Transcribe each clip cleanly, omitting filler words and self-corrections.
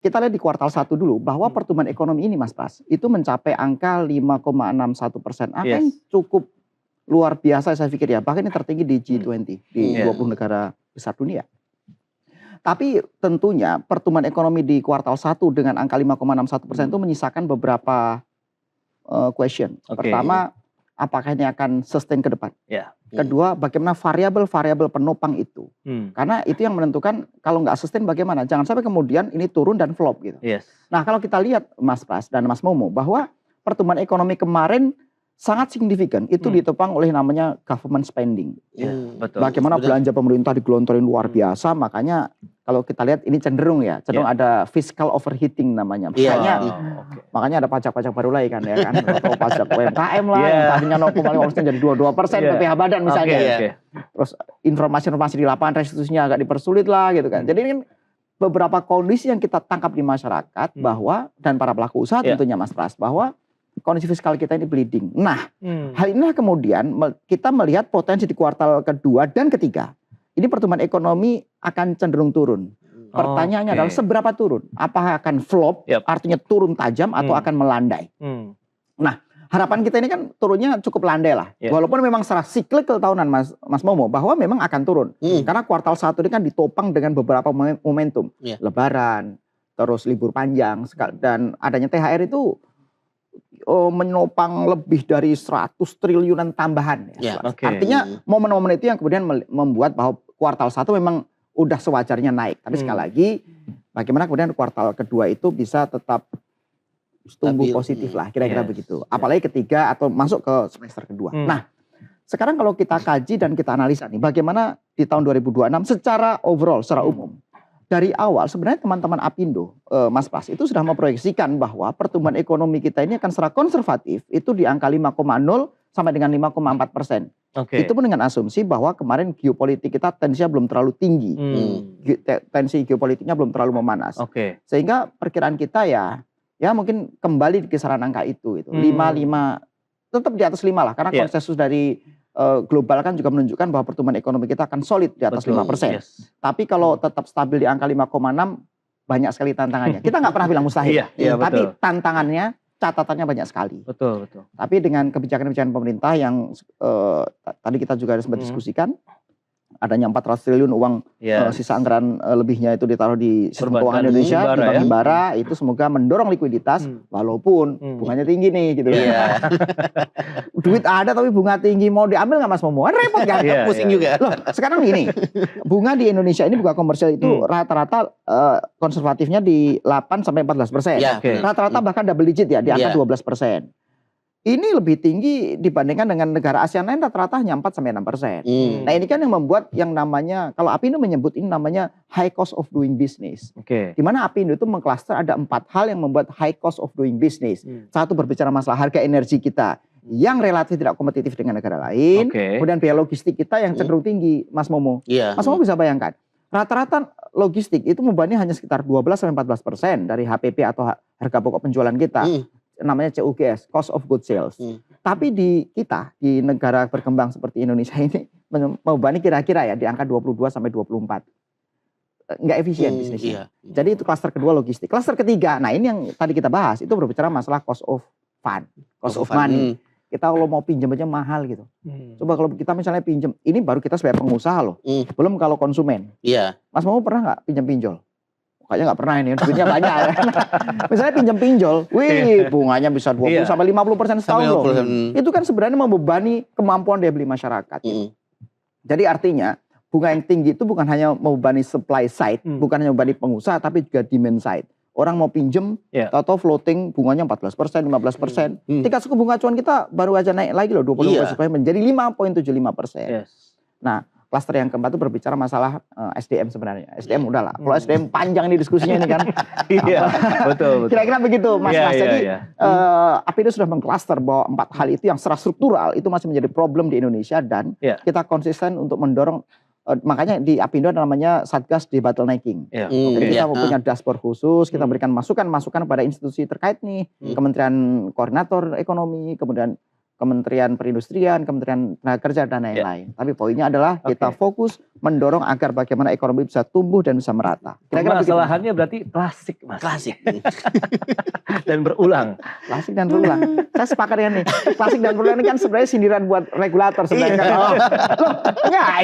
kita lihat di kuartal 1 dulu bahwa pertumbuhan ekonomi ini Mas Pras itu mencapai angka 5,61%. Angka yang cukup luar biasa saya pikir ya. Bahkan ini tertinggi di G20 di 20 negara besar dunia. Tapi tentunya pertumbuhan ekonomi di kuartal 1 dengan angka 5,61% itu menyisakan beberapa question. Pertama, apakah ini akan sustain ke depan? Kedua, bagaimana variabel-variabel penopang itu? Karena itu yang menentukan kalau nggak sustain bagaimana. Jangan sampai kemudian ini turun dan flop gitu. Nah kalau kita lihat Mas Pras dan Mas Momo bahwa pertumbuhan ekonomi kemarin sangat signifikan itu ditopang oleh namanya government spending. Betul. Bagaimana belanja pemerintah digelontorin luar biasa, makanya kalau kita lihat ini cenderung ada fiscal overheating namanya. Makanya ada pajak-pajak baru lagi kan ya kan, atau pajak UMKM lah yang tadinya 0,5% jadi 22% PPh badan misalnya. Terus informasi-informasi di lapangan restitusinya agak dipersulit lah gitu kan. Jadi ini beberapa kondisi yang kita tangkap di masyarakat bahwa dan para pelaku usaha tentunya Mas Pras bahwa kondisi fiskal kita ini bleeding. Nah, hal inilah kemudian kita melihat potensi di kuartal kedua dan ketiga. Ini pertumbuhan ekonomi akan cenderung turun. Pertanyaannya adalah seberapa turun? Apakah akan flop, artinya turun tajam atau akan melandai? Nah, harapan kita ini kan turunnya cukup landai lah. Walaupun memang secara cyclical tahunan Mas Momo bahwa memang akan turun. Karena kuartal 1 ini kan ditopang dengan beberapa momentum. Lebaran, terus libur panjang, dan adanya THR itu menopang lebih dari 100 triliunan tambahan. Artinya momen-momen itu yang kemudian membuat bahwa kuartal 1 memang udah sewajarnya naik. Tapi sekali lagi bagaimana kemudian kuartal kedua itu bisa tetap tumbuh positif lah, kira-kira begitu. Apalagi ketiga atau masuk ke semester kedua. Nah, sekarang kalau kita kaji dan kita analisa nih, bagaimana di tahun 2026 secara overall, secara umum. Dari awal sebenarnya teman-teman Apindo, Mas Pras, itu sudah memproyeksikan bahwa pertumbuhan ekonomi kita ini akan secara konservatif itu di angka 5,0 sampai dengan 5,4%. Itu pun dengan asumsi bahwa kemarin geopolitik kita tensinya belum terlalu tinggi. Tensi geopolitiknya belum terlalu memanas. Sehingga perkiraan kita ya mungkin kembali di kisaran angka itu. 5, tetap di atas 5 lah. Karena konsensus dari global kan juga menunjukkan bahwa pertumbuhan ekonomi kita akan solid di atas 5%. Tapi kalau tetap stabil di angka 5,6, banyak sekali tantangannya. Kita nggak pernah bilang mustahil. Tapi tantangannya, catatannya banyak sekali. Tapi dengan kebijakan-kebijakan pemerintah yang tadi kita juga sempat diskusikan, adanya 400 triliun uang sisa anggaran lebihnya itu ditaruh di sistem keuangan Indonesia, di Bank Himbara, itu semoga mendorong likuiditas walaupun bunganya tinggi nih gitu. Duit ada tapi bunga tinggi, mau diambil nggak Mas Momo? Kan repot kan? Pusing juga. Loh, sekarang gini, bunga di Indonesia ini bunga komersial itu rata-rata konservatifnya di 8 sampai 14%. Rata-rata bahkan double digit ya, di angka 12%. Ini lebih tinggi dibandingkan dengan negara ASEAN lain, rata-rata hanya 4 sampai 6%. Nah ini kan yang membuat yang namanya, kalau Apindo menyebut ini namanya high cost of doing business. Di mana Apindo itu mengklaster ada 4 hal yang membuat high cost of doing business. Satu, berbicara masalah harga energi kita yang relatif tidak kompetitif dengan negara lain. Kemudian biaya logistik kita yang cenderung tinggi, Mas Momo. Mas Momo bisa bayangkan, rata-rata logistik itu membebani hanya sekitar 12-14% dari HPP atau harga pokok penjualan kita. Namanya COGS, cost of goods sales. Tapi di kita, di negara berkembang seperti Indonesia ini, membebani kira-kira ya di angka 22 sampai 24. Nggak efisien bisnisnya. Jadi itu klaster kedua logistik. Klaster ketiga, nah ini yang tadi kita bahas, itu berbicara masalah cost of fund, cost of money. Kita kalau mau pinjam aja mahal gitu. Coba kalau kita misalnya pinjam, ini baru kita sebagai pengusaha loh. Belum kalau konsumen. Mas Momo pernah nggak pinjam pinjol? Kayaknya nggak pernah ini, duitnya banyak. Misalnya pinjam pinjol, bunganya bisa 20 sampai 50% setahun loh. Itu kan sebenarnya membebani kemampuan daya beli masyarakat. Jadi artinya bunga yang tinggi itu bukan hanya membebani supply side, bukan hanya membebani pengusaha, tapi juga demand side. Orang mau pinjem, atau floating bunganya 14%, 15%. Tingkat suku bunga acuan kita baru aja naik lagi loh, 20% menjadi 5,75%. Nah, klaster yang keempat itu berbicara masalah SDM sebenarnya. SDM udahlah. Kalau SDM panjang ini diskusinya ini kan. Betul. Kira-kira begitu Mas. Jadi Apindo sudah mengklaster bahwa 4 hal itu yang secara struktural itu masih menjadi problem di Indonesia dan kita konsisten untuk mendorong. Makanya di Apindo ada namanya Satgas Debottlenecking. Jadi kita punya dashboard khusus, kita berikan masukan-masukan pada institusi terkait nih, Kementerian Koordinator Ekonomi, kemudian Kementerian Perindustrian, Kementerian Tenaga Kerja dan lain-lain. Tapi poinnya adalah kita fokus mendorong agar bagaimana ekonomi bisa tumbuh dan bisa merata. Kira-kira masalahannya berarti klasik, Mas. Klasik. Dan berulang. Klasik dan berulang. Saya sepakat dengan ini. Klasik dan berulang ini kan sebenarnya sindiran buat regulator sebenarnya.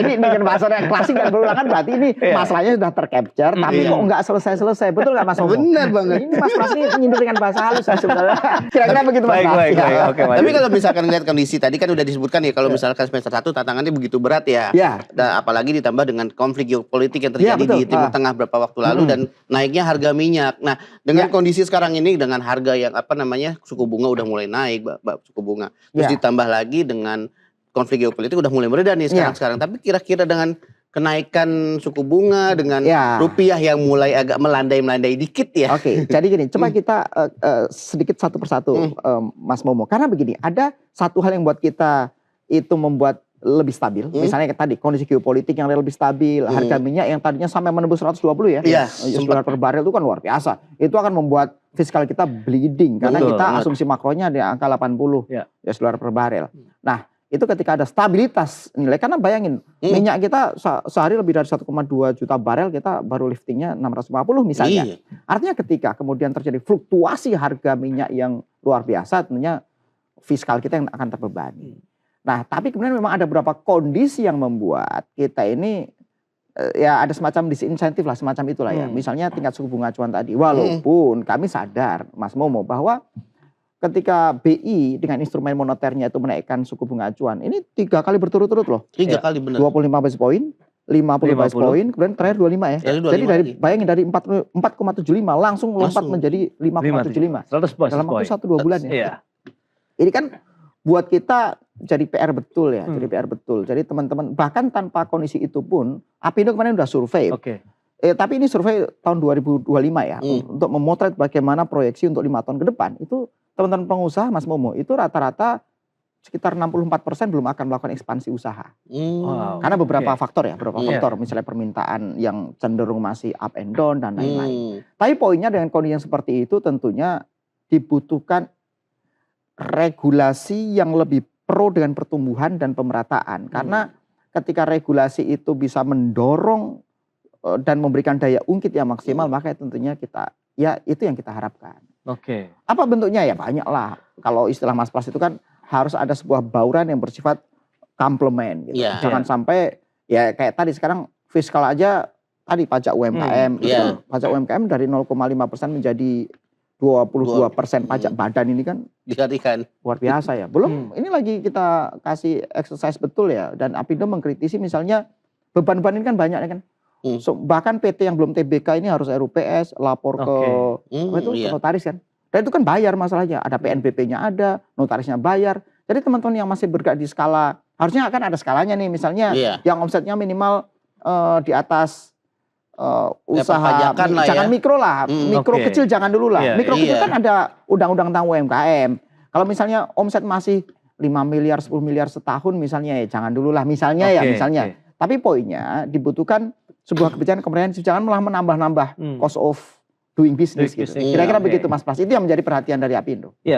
Ini dengan bahasanya klasik dan berulang kan berarti ini masalahnya sudah tercapture, tapi kok nggak selesai-selesai. Betul nggak Mas Omo? Benar banget. Ini Mas Pras ini nyindir dengan bahasa halus sebenarnya. Kira-kira begitu Mas Pras. Baik. Oke, tapi kalau misalkan lihat kondisi tadi kan udah disebutkan ya, kalau misalkan semester 1 tantangannya begitu berat ya. Dan apalagi ditambah dengan konflik geopolitik yang terjadi di Timur Tengah beberapa waktu lalu dan naiknya harga minyak. Nah, dengan kondisi sekarang ini dengan harga yang suku bunga udah mulai naik, suku bunga. Terus ditambah lagi dengan konflik geopolitik udah mulai mereda nih sekarang. Tapi kira-kira dengan kenaikan suku bunga dengan rupiah yang mulai agak melandai-melandai dikit ya. Oke, jadi gini, coba kita sedikit satu persatu Mas Momo. Karena begini, ada satu hal yang buat kita itu membuat lebih stabil. Misalnya tadi kondisi geopolitik yang lebih stabil, harga minyak yang tadinya sampai menembus 120 ya. $100 per barel itu kan luar biasa. Itu akan membuat fiskal kita bleeding karena kita asumsi makronya di angka 80 $, per barel. Nah, itu ketika ada stabilitas nilai, karena bayangin minyak kita sehari lebih dari 1,2 juta barel, kita baru liftingnya 650 misalnya. Artinya ketika kemudian terjadi fluktuasi harga minyak yang luar biasa, tentunya fiskal kita yang akan terbebani. Nah, tapi kemudian memang ada beberapa kondisi yang membuat kita ini ya ada semacam disinsentif lah, semacam itulah ya. Misalnya tingkat suku bunga acuan tadi, walaupun kami sadar Mas Momo bahwa ketika BI dengan instrumen moneternya itu menaikkan suku bunga acuan, ini 3 kali berturut-turut loh. 3 kali benar. 25 basis point, 50 basis point, kemudian terakhir 25 ya. Jadi bayangin dari 4,75 langsung lompat menjadi 5,75. 100 dalam waktu 1-2 bulan ya. Ini kan buat kita jadi PR betul ya, jadi PR betul. Jadi teman-teman bahkan tanpa kondisi itu pun, Apindo kemarin udah survei. Tapi ini survei tahun 2025 ya, untuk memotret bagaimana proyeksi untuk 5 tahun ke depan. Itu teman-teman pengusaha Mas Momo, itu rata-rata sekitar 64% belum akan melakukan ekspansi usaha. Karena beberapa faktor ya, faktor. Misalnya permintaan yang cenderung masih up and down dan lain-lain. Tapi poinnya dengan kondisi yang seperti itu tentunya dibutuhkan regulasi yang lebih pro dengan pertumbuhan dan pemerataan. Karena ketika regulasi itu bisa mendorong dan memberikan daya ungkit yang maksimal, maka tentunya itu yang kita harapkan. Apa bentuknya ya? Banyak lah. Kalau istilah Mas Pras itu kan harus ada sebuah bauran yang bersifat komplement gitu. Jangan sampai ya kayak tadi sekarang fiskal aja tadi pajak UMKM gitu. Pajak UMKM dari 0,5% menjadi 22% pajak badan ini kan dikatikan luar biasa ya. Belum ini lagi kita kasih exercise betul ya, dan Apindo mengkritisi misalnya beban-beban ini kan banyak ya kan. Bahkan PT yang belum TBK ini harus RUPS, lapor ke ke notaris kan. Dan itu kan bayar masalahnya. Ada PNBP-nya ada, notarisnya bayar. Jadi teman-teman yang masih bergerak di skala, harusnya akan ada skalanya nih. Misalnya yang omsetnya minimal di atas usaha, jangan mikro lah. Mikro kecil jangan dulu lah. Mikro kecil kan ada undang-undang tentang UMKM. Kalau misalnya omset masih 5 miliar, 10 miliar setahun misalnya ya jangan dulu lah. Misalnya misalnya. Tapi poinnya dibutuhkan sebuah kebijakan komprehensif, jangan malah menambah-nambah cost of doing business gitu. Kira-kira begitu Mas Pras. Itu yang menjadi perhatian dari Apindo.